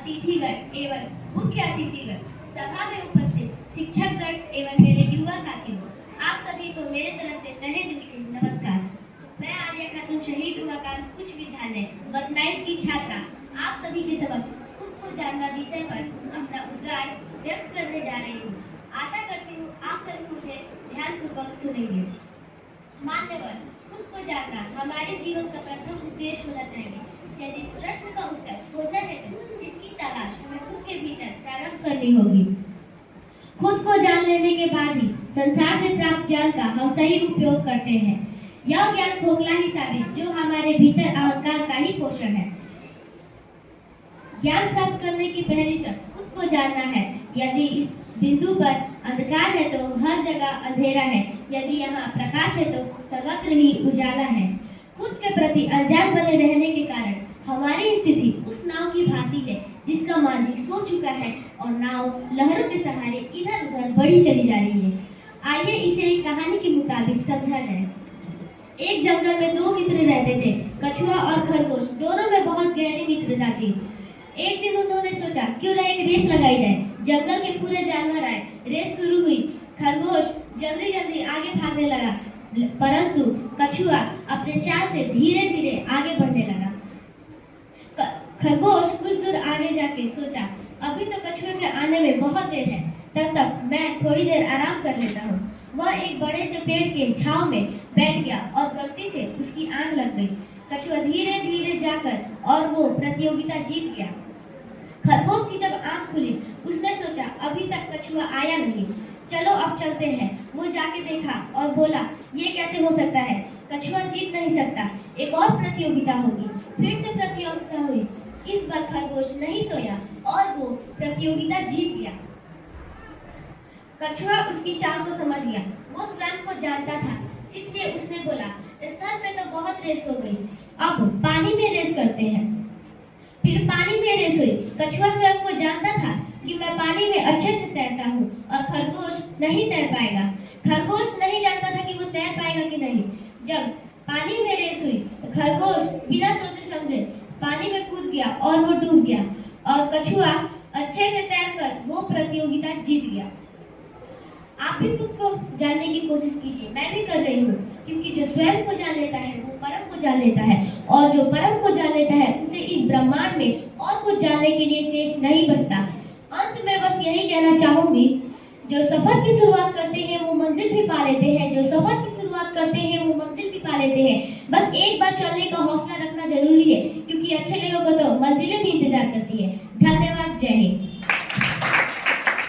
अतिथिगण एवं मुख्य अतिथिगण, सभा में उपस्थित शिक्षकगण एवं मेरे युवा साथियों, आप सभी को मेरे तरफ से तहे दिल से नमस्कार। मैं आलिया खातून शहीद उमाकांत उच्च विद्यालय बदनाइट की छात्रा आप सभी के समक्ष खुद को जानना विषय पर अपना उद्गार व्यक्त करने जा रही हूँ। आशा करती हूँ आप सभी मुझे ध्यानपूर्वक सुनेंगे। मान्यवर, खुद को जानना हमारे जीवन का प्रथम उद्देश्य होना चाहिए। यदि इस प्रश्न का उत्तर खोजना है तो इसकी तलाश हमें खुद के भीतर प्रारंभ करनी होगी। खुद को जान लेने के बाद ही संसार से प्राप्त ज्ञान का हम सही उपयोग करते हैं। यह ज्ञान खोखला ही साबित जो हमारे भीतर अहंकार का ही पोषण है। ज्ञान प्राप्त करने की पहली शर्त खुद को जानना है। यदि इस बिंदु पर अंधकार है तो हर जगह अंधेरा है, यदि यहाँ प्रकाश है तो सर्वत्र ही उजाला है। खुद के प्रति अनजान बने रहने के कारण हमारी स्थिति उस नाव की भांति है जिसका मांझी सो चुका है और नाव लहरों के सहारे इधर उधर बढ़ी चली जा रही है। आइए इसे एक कहानी के मुताबिक समझा जाए। एक जंगल में दो मित्र रहते थे, कछुआ और खरगोश। दोनों में बहुत गहरी मित्रता थी। एक दिन उन्होंने सोचा क्यों ना एक रेस लगाई जाए। जंगल के पूरे जानवर आए, रेस शुरू हुई। खरगोश जल्दी जल्दी आगे भागने लगा, परंतु कछुआ अपने चाल से धीरे धीरे आगे बढ़ने लगा। खरगोश कुछ दूर आगे जाके सोचा अभी तो कछुए के आने में बहुत देर है, तब तक मैं थोड़ी देर आराम कर लेता हूँ। वह एक बड़े से पेड़ के छांव में बैठ गया और गलती से उसकी आंख लग गई। कछुआ धीरे धीरे जाकर और वो प्रतियोगिता जीत गया। खरगोश की जब आंख खुली उसने सोचा अभी तक कछुआ आया नहीं, चलो अब चलते हैं। वो जाके देखा और बोला ये कैसे हो सकता है, कछुआ जीत नहीं सकता, एक और प्रतियोगिता होगी। फिर से प्रतियोगिता हुई। इस बार खरगोश नहीं सोया और वो प्रतियोगिता जीत गया। कछुआ उसकी चाल को समझ गया, वो स्वयं को जानता था, इसलिए उसने बोला स्थल पे तो बहुत रेस हो गई, अब पानी में रेस करते हैं। फिर पानी में रेस हुई। कछुआ स्वयं को जानता था कि मैं पानी में अच्छे से तैरता हूँ और खरगोश नहीं तैर पाएगा। खरगोश नहीं जानता था कि वो तैर पाएगा कि नहीं। जब पानी में रेस हुई तो खरगोश बिना सोचे समझे पानी में कूद गया और वो डूब गया और कछुआ अच्छे से तैरकर वो प्रतियोगिता जीत गया। आप भी खुद को जानने की कोशिश कीजिए, मैं भी कर रही हूँ, क्योंकि जो स्वयं को जान लेता है वो परम को जान लेता है और जो परम को जान लेता है उसे इस ब्रह्मांड में और कुछ जानने के लिए शेष नहीं बचता। अंत में बस यही कहना चाहूंगी, जो सफर की शुरुआत करते हैं वो मंजिल भी पा लेते हैं, जो सफर की शुरुआत करते हैं वो मंजिल भी पा लेते हैं। बस एक बार चलने का हौसला रखना जरूरी है, क्योंकि अच्छे लोगों को तो मंजिलें भी इंतजार करती है।